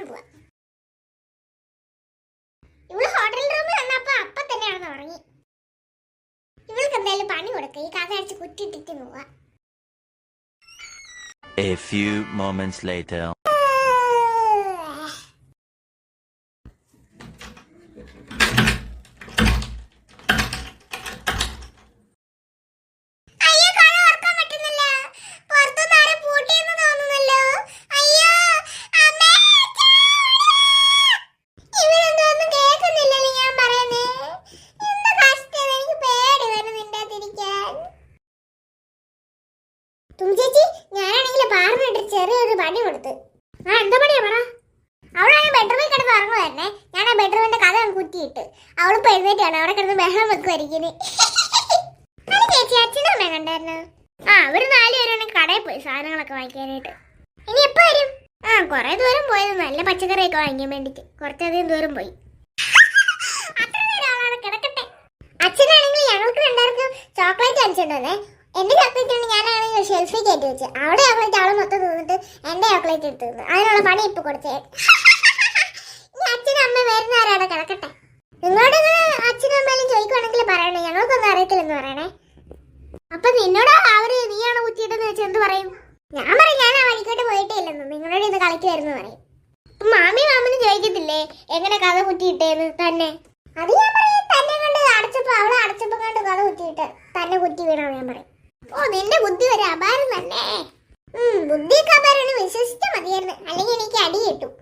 പോവാ. ഇവള് ഹോട്ടൽ റൂമിൽ വന്നപ്പോ അപ്പൊ തന്നെ അവിടെ ഉറങ്ങി. ഇവൾക്ക് എന്തായാലും പണി കൊടുക്ക, ഈ കഥ അടിച്ച് കുറ്റിട്ടിട്ട് പോവാ. A few moments later. ചെറിയൊരു പണി കൊടുത്ത്. എന്താ പണിയാ പറ? അവളാണ് ബെഡ്റൂമിൽ കിടന്ന് ഉറങ്ങുമായിരുന്നേ. ഞാൻ ആ ബെഡ്റൂമിന്റെ കഥ കുറ്റിയിട്ട് അവളിപ്പോ എഴുന്നേറ്റാണ് അവിടെ കിടന്ന് ബഹളം വെക്കുമായിരിക്കും. ചേച്ചി അച്ഛനും അമ്മ കണ്ടായിരുന്നു. അവര് 4 പേരാണെങ്കിൽ കടയിൽ പോയി സാധനങ്ങളൊക്കെ വാങ്ങിക്കാനായിട്ട്. ഇനി എപ്പോ വരും? കൊറേ ദൂരം പോയത്, നല്ല പച്ചക്കറിയൊക്കെ വാങ്ങിക്കാൻ വേണ്ടിട്ട് കുറച്ചധികം ദൂരം പോയി. അത്ര നേരം ആളാണ് കിടക്കട്ടെ. അച്ഛനാണെങ്കിൽ ഞങ്ങൾക്ക് 2 പേർക്കും ചോക്ലേറ്റ് വാങ്ങിച്ചിട്ടുണ്ടേ. എന്റെ ചോക്ലേറ്റ് ഉണ്ട്, ഞാനാണെങ്കിൽ ഷെൽഫിൽ കയറ്റി വെച്ച്. അവിടെ ചോക്ലേറ്റ് ആള് മൊത്തം തിന്നിട്ട് എന്റെ ചോക്ലേറ്റ് എടുത്ത് തിന്നു. അതിനുള്ള പണി ഇപ്പൊ കൊടുത്തേ. അച്ഛനും അമ്മ വരുന്നവരവിടെ കിടക്കട്ടെ. നിങ്ങളോട് അച്ഛനും അമ്മയും ചോദിക്കുവാണെങ്കിൽ പറയണേ, ഞങ്ങൾക്കൊന്നും അറിയത്തില്ലെന്ന് പറയണേ. അപ്പൊ നിന്നോട് അവര് നീയാണ് കുത്തിയിട്ടെന്ന് വെച്ച് എന്ത് പറയും? ഞാൻ പറയും ഞാൻ ആ വഴിക്കോട്ട് പോയിട്ടേ ഇല്ലെന്ന്, നിങ്ങളോട് ഇത് കളിക്കുമായിരുന്നു പറയും. അപ്പൊ മാമിയും മാമനും ചോദിക്കത്തില്ലേ എങ്ങനെ കഥ കുത്തിയിട്ടേന്ന് തന്നെ? അത് ഞാൻ പറയും തന്നെ കണ്ട് അടച്ചപ്പോ അവളെ അടച്ചപ്പോ കണ്ട് കഥ കുത്തിയിട്ട് തന്നെ കുത്തി വീണാണ് ഞാൻ പറയും. നിന്റെ ബുദ്ധി ഒരു അപാരം തന്നെ. ബുദ്ധിയൊക്കെ അപാരാണ്, വിശ്വസിച്ചാൽ മതിയായിരുന്നു, അല്ലെങ്കിൽ എനിക്ക് അടി കിട്ടും.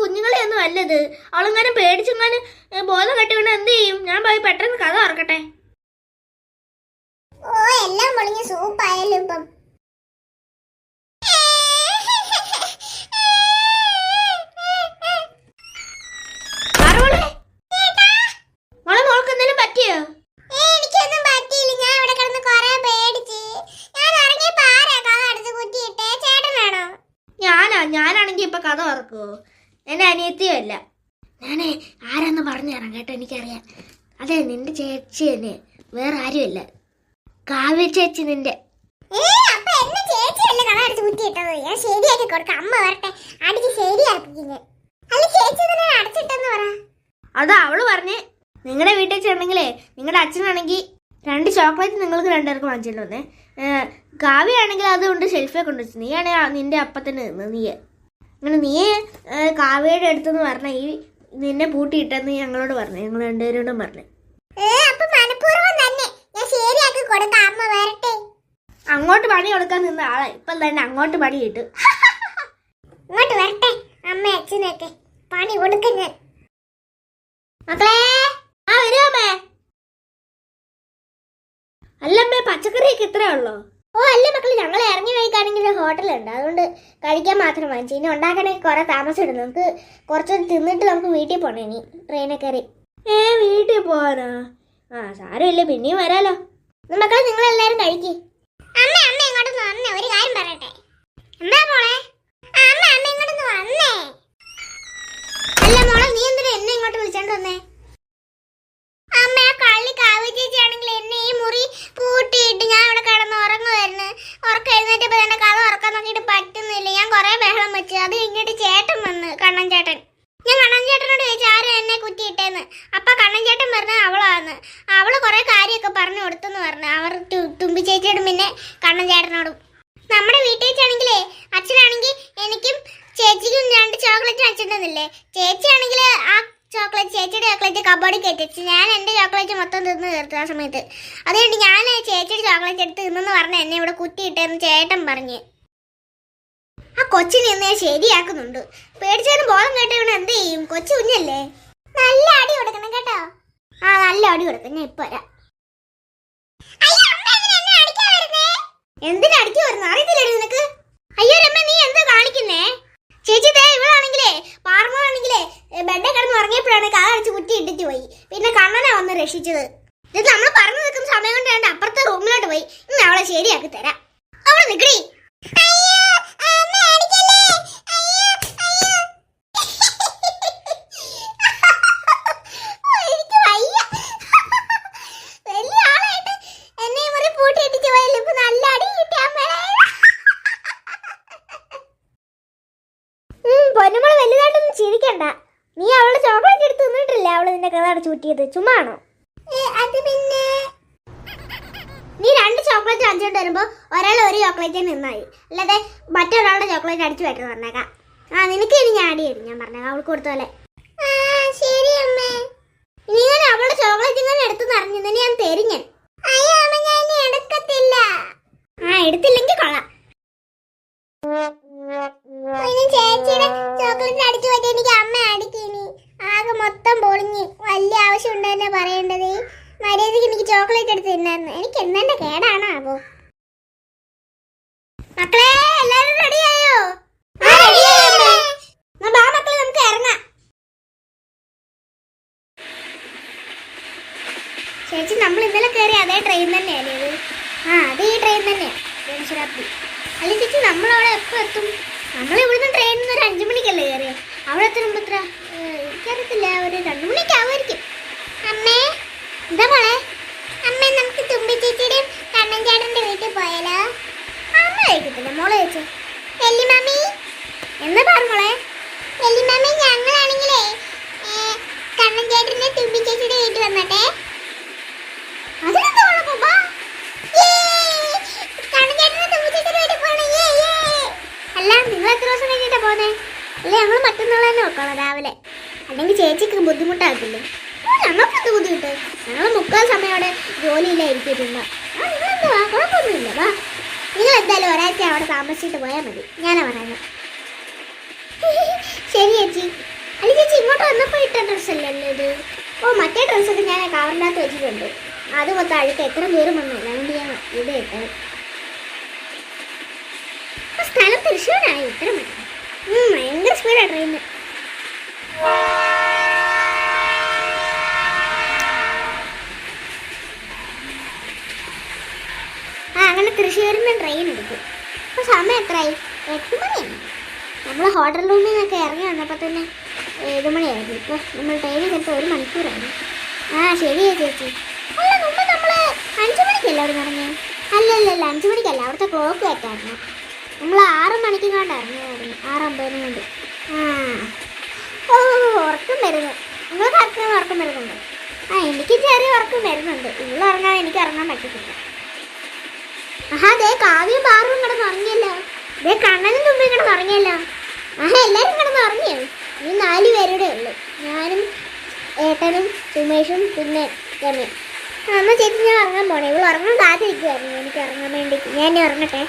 കുഞ്ഞുങ്ങളെയൊന്നും അല്ലത്. അവളെങ്ങാനും പേടിച്ചെങ്ങാനും ബോധം കെട്ടി വീണ എന്ത് ചെയ്യും? ഞാൻ പോയി പെട്ടെന്ന് കഥ ഓർക്കട്ടെ. എല്ലാം പൊളിഞ്ഞ് സൂപ്പായാലും ഇപ്പം. മോൾക്ക് എന്തെങ്കിലും പറ്റിയോ? എനിക്കൊന്നും പറ്റിയില്ല, ഞാൻ ഇവിടെ കിടന്ന് കൊറേ പേടിച്ച്. ഞാൻ ഇറങ്ങിയപ്പോ ആരാ കഥ അടച്ച് കുറ്റിയിട്ടേ? ചേട്ടനാണോ? ഞാനാണെങ്കി ഇപ്പൊ കഥ ഓർക്കുവോ? എന്റെ അനിയത്തിയോ അല്ല. ഞാനേ ആരാന്ന് പറഞ്ഞു തരാം കേട്ടോ, എനിക്കറിയാം. അതെ, നിന്റെ ചേച്ചി തന്നെ, വേറെ ആരുമല്ല, കാവ്യ ചേച്ചി നിന്റെ. അപ്പൊ എന്നെ ചേച്ചിയല്ലേ കഥ അടച്ച് കുറ്റിയിട്ടത്? ഞാൻ ശരിയാക്കി കൊടുക്കാം, അമ്മ വരട്ടെ അടിച്ച് ശരിയാക്കിക്കുന്നു. അല്ല ചേച്ചി തന്നെ അടച്ചിട്ടെന്ന് പറ. അതാ അവള് പറഞ്ഞേ, നിങ്ങളുടെ വീട്ടിൽ ചെന്നെങ്കിലേ നിങ്ങളുടെ അച്ഛനാണെങ്കിൽ 2 ചോക്ലേറ്റ് നിങ്ങൾക്ക് 2 പേർക്ക് വാങ്ങിച്ചിട്ട് വന്നേ. കാവ്യാണെങ്കിൽ അതുകൊണ്ട് ഷെൽഫിൽ കൊണ്ടുവച്ചു. നീയാണെ നിന്റെ അപ്പത്തിന് നിന്ന് അങ്ങനെ നീ കാവ്യയുടെ അടുത്തെന്ന് പറഞ്ഞ ഈ നിന്നെ പൂട്ടിയിട്ടെന്ന് ഞങ്ങളോട് പറഞ്ഞു. ഞങ്ങൾ 2 പേരോടും പറഞ്ഞു. അങ്ങോട്ട് പണി കൊടുക്കാൻ നിന്ന ആളെ ഇപ്പൊ തന്നെ അങ്ങോട്ട് പണി കിട്ടും. ഇങ്ങോട്ട് വരട്ടെ അമ്മ അച്ഛനൊക്കെ പണി കൊടുക്കാൻ ഞാൻ. മക്കളെ വരുമേ. അല്ലമ്മേ, പച്ചക്കറിയൊക്കെ ഇത്രേ ഉള്ളോ? അല്ല മക്കളെ, ഞങ്ങൾ ഇറങ്ങി കഴിക്കാണെങ്കിൽ ഹോട്ടലുണ്ട്, അതുകൊണ്ട് കഴിക്കാൻ മാത്രം വാങ്ങിച്ചു. ഇനി ഉണ്ടാക്കണമെങ്കിൽ കുറെ താമസം ഇടും. നമുക്ക് കുറച്ച് തിന്നിട്ട് നമുക്ക് വീട്ടിൽ പോണേ. ഇനി ട്രെയിനിൽ കയറി വീട്ടിൽ പോവാനാ? സാരമില്ല, പിന്നെയും വരാലോ. മക്കളെ നിങ്ങളെല്ലാരും കഴിക്കേ. അമ്മ ഇങ്ങോട്ടൊന്ന് വന്നേ, ഒരു കാര്യം പറയട്ടെ. എന്താ മോളെ? അമ്മ ഇങ്ങോട്ടൊന്ന് വന്നേ. അല്ല മോളെ, നീ എന്തിനാ എന്നെ ഇങ്ങോട്ട് വിളിച്ചോണ്ട് വന്നേ? അമ്മ കള്ളി കാവ്യ ചേച്ചി ആണെങ്കിൽ എന്നെ ഈ മുറി പൂട്ടിയിട്ട് ഞാൻ ഇവിടെ കിടന്ന് ഉറങ്ങുമായിരുന്നു. ഉറക്കം എഴുന്നേറ്റപ്പോ തന്നെ കഥ ഉറക്കാൻ നോക്കിയിട്ട് പറ്റുന്നില്ല. ഞാൻ കുറെ ബഹളം വെച്ചു. അത് കഴിഞ്ഞിട്ട് ചേട്ടൻ വന്ന്, കണ്ണൻ ചേട്ടൻ. ഞാൻ കണ്ണൻ ചേട്ടനോട് ചോദിച്ചു ആരും എന്നെ കുറ്റിയിട്ടേന്ന്. അപ്പൊ കണ്ണൻ ചേട്ടൻ പറഞ്ഞ അവളാന്ന്. അവള് കുറെ കാര്യമൊക്കെ പറഞ്ഞു കൊടുത്തെന്ന് പറഞ്ഞു. അവർ തുമ്പി ചേച്ചിയോടും പിന്നെ കണ്ണൻ ചേട്ടനോടും. നമ്മുടെ വീട്ടിലേക്കാണെങ്കിലേ അച്ഛനാണെങ്കിൽ എനിക്കും ചേച്ചിക്കും 2 ചോക്ലേറ്റ് വെച്ചിട്ടുണ്ടെന്നില്ലേ. ചേച്ചിയാണെങ്കിൽ ആ ചോക്ലേറ്റ്, ചേച്ചിയുടെ ചോക്ലേറ്റ് കബോർഡിൽ കയറ്റിച്ച് ഞാൻ എന്റെ ചോക്ലേറ്റ് മൊത്തം തിന്ന് തീർത്തു ആ സമയത്ത്. അതുകൊണ്ട് ഞാൻ ചേച്ചിയുടെ ചോക്ലേറ്റ് എടുത്ത് തിന്നെന്ന് പറഞ്ഞ എന്നെ ഇവിടെ കുത്തിയിട്ടെന്ന് ചേട്ടൻ പറഞ്ഞ്. ആ കൊച്ചിനെ ഇന്ന് ഞാൻ ശരിയാക്കുന്നുണ്ട്. പേടിച്ചതിന് ബോധം കേട്ട എന്ത് ചെയ്യും? കൊച്ചു കുഞ്ഞല്ലേ, നല്ല അടി കൊടുക്കണം കേട്ടോ. ആ നല്ല അടി കൊടുക്കും, ഞാൻ ഇപ്പൊ വരാം. എന്തിനാ അടിക്കാൻ വരുന്നത്? അറിയത്തില്ലേ നിനക്ക്? അയ്യോ രമ്മ, നീ എന്താ കാണിക്കുന്നേ? ചേച്ചി ദേ ഇവളാണെങ്കിലേ പാർമോളാണെങ്കിലേ ബെഡേ കിടന്ന് ഉറങ്ങിയപ്പോഴാണ് കാലടിച്ച് കുറ്റി ഇട്ടിട്ട് പോയി. പിന്നെ കണ്ണനാ വന്ന് രക്ഷിച്ചത്. ഇത് നമ്മൾ പറഞ്ഞു നിൽക്കുന്ന സമയം കൊണ്ട് വേണ്ട അപ്പുറത്തെ റൂമിലോട്ട് പോയി. ഇന്ന് അവളെ ശരിയാക്കി തരാം. അവിടെ നിക്കടി. പൊന്നുമോള് വലുതായിട്ടൊന്നും ചിരിക്കണ്ട. നീ അവളുടെ ചോക്ലേറ്റ് എടുത്ത് തിന്നിട്ടില്ല അവള് നിന്റെ കഥ ചൂറ്റിയത്, ചുമ്മാണോ? അത് പിന്നെ നീ 2 ചോക്ലേറ്റ് അഞ്ചോണ്ട് വരുമ്പോ ഒരാൾ ഒരു ചോക്ലേറ്റ് നിന്നായി, അല്ലാതെ മറ്റൊരാളുടെ ചോക്ലേറ്റ് അടിച്ചു പറ്റുന്ന പറഞ്ഞേക്കാം. ആ നിനക്ക് ഇനി ഞാൻ അടി തരും, ഞാൻ പറഞ്ഞേക്കാം അവൾക്ക് കൊടുത്ത പോലെ. ശരി അമ്മേ. നീ അവളുടെ ചോക്ലേറ്റ് ഇങ്ങനെ എടുത്തു നിറഞ്ഞു ഞാൻ തരും ഞാൻ. എടുക്കത്തില്ല. ആ എടുത്തില്ലെങ്കിൽ കൊള്ളാം. ചേച്ചിയുടെ ചോക്ലേറ്റ് അടിച്ചു പറ്റി എനിക്ക് അമ്മ അടിക്കിനി. ആകെ മൊത്തം പൊളിഞ്ഞ്. വലിയ ആവശ്യം ഉണ്ടെന്നെ പറയേണ്ടത്. മര്യാദക്ക് എനിക്ക് ചോക്ലേറ്റ് എടുത്ത് തിന്നായിരുന്നു. എനിക്ക് എന്തെന്റെ കേടാണോ ആവോ? മക്കളെ എല്ലാരും റെഡിയായോ? മക്കളെ നമുക്ക് ഇറങ്ങാം. ചേച്ചി നമ്മൾ ഇന്നലെ കയറി അതേ ട്രെയിൻ തന്നെയല്ലേ ഇത്? ആ അത് ഈ ട്രെയിൻ തന്നെയാ, ശരാബ്ദി. അല്ല ചേച്ചി നമ്മളവിടെ എപ്പോ എത്തും? നമ്മൾ ഇവിടുന്ന് ട്രെയിനിൽ നിന്ന് ഒരു 5 മണിക്കല്ലേ കയറിയ? അവിടെ എത്തുമ്പോ എത്ര എനിക്കറിയത്തില്ല, ഒരു 2 മണിക്കാവുമായിരിക്കും. അമ്മേ എന്താ മോളെ? അമ്മേ നമുക്ക് തുമ്പി ചേച്ചിയുടെയും കണ്ണൻ ചേട്ടന്റെ വീട്ടിൽ പോയാലോ? അമ്മ കഴിക്കത്തില്ല, മോളെ ചേച്ചി. വെല്ലിമാമി എന്താ പറഞ്ഞോളെ? വെല്ലിമാമി ഞങ്ങളാണെങ്കിലേ കണ്ണൻ ചേട്ടന്റെ തുമ്പി ചേച്ചിയുടെ വീട്ടിൽ വന്നട്ടെ. അതിനെന്താ കുഴപ്പം? അല്ല നിങ്ങൾ എത്ര ദിവസം കഴിഞ്ഞിട്ടാ പോന്നെ? അല്ല ഞങ്ങൾ മറ്റന്നാൾ തന്നെ വെക്കണം രാവിലെ, അല്ലെങ്കിൽ ചേച്ചിക്ക് ബുദ്ധിമുട്ടാക്കില്ലേ? ഞങ്ങൾക്ക് ബുദ്ധിമുട്ട്, ഞങ്ങൾ 3/4 സമയം അവിടെ ജോലിയിലായിരിക്കും. ആ നിങ്ങളെന്താ കുഴപ്പമൊന്നുമില്ല. വാ നിങ്ങൾ എന്തായാലും ഒരാഴ്ച അവിടെ താമസിച്ചിട്ട് പോയാൽ മതി, ഞാനാ പറയാം. ശരി ചേച്ചി. അല്ല ചേച്ചി ഇങ്ങോട്ട് വന്നപ്പോൾ ഇട്ട ഡ്രസ്സല്ലേ ഇത്? ഓ മറ്റേ ഡ്രസ്സൊക്കെ ഞാൻ കവറിനകത്ത് വെച്ചിട്ടുണ്ട്. അത് മൊത്തം അഴുക്ക് എത്ര ദൂരം വന്നില്ല, അതുകൊണ്ട് ഞാൻ ഇത് ഇട്ടത്. സ്ഥലം തൃശ്ശൂരായി. ഇത്ര മതി. ഭയങ്കര സ്പീഡാ ട്രെയിന്. അങ്ങനെ തൃശ്ശൂരിൽ നിന്ന് ട്രെയിൻ എടുക്കും. ഇപ്പൊ സമയം എത്രയായി? 8 മണിയാണ്. നമ്മൾ ഹോട്ടൽ റൂമിൽ നിന്നൊക്കെ ഇറങ്ങി വന്നപ്പോൾ തന്നെ 7 മണിയായിരുന്നു. ഇപ്പൊ നമ്മൾ ട്രെയിനിൽ ചിലപ്പോൾ 1 മണിക്കൂറായിരുന്നു. ആ ശരിയാ ചേച്ചി. അല്ല മുമ്പ് നമ്മൾ 5 മണിക്കല്ല അവിടെ ഇറങ്ങിയ? അല്ലല്ല 5 മണിക്കല്ല, അവിടുത്തെ ക്ലോക്ക് വെച്ചായിരുന്നു. നമ്മൾ 6 മണിക്ക് കണ്ടായിരുന്നു, 6:50 കൊണ്ട്. ഓ ഉറക്കം വരുന്നു. നിങ്ങൾക്ക് ആർക്കും ഉറക്കം വരുന്നുണ്ട്? ആ എനിക്ക് ചെറിയ ഉറക്കം വരുന്നുണ്ട്. ഇവിടെ ഇറങ്ങാൻ എനിക്ക് ഇറങ്ങാൻ പറ്റത്തില്ല. ആഹാ ദേ കാവ്യം പാറും കിടന്ന് ഉറങ്ങിയല്ലോ. ദേ കണ്ണനും തുമ്പി കിടന്ന് ഉറങ്ങിയല്ലോ. ആഹാ എല്ലാവരും കിടന്ന് ഉറങ്ങിയോ? ഈ 4 പേരുടെ ഉള്ളു, ഞാനും ഏട്ടനും സുമേഷും പിന്നെ രമയും. എന്നാൽ ചേച്ചി ഞാൻ ഇറങ്ങാൻ പോണേ. ഇവൾ ഉറങ്ങാൻ കാത്തിരിക്കുമായിരുന്നു എനിക്ക് ഇറങ്ങാൻ വേണ്ടി. ഞാൻ ഇറങ്ങട്ടെ.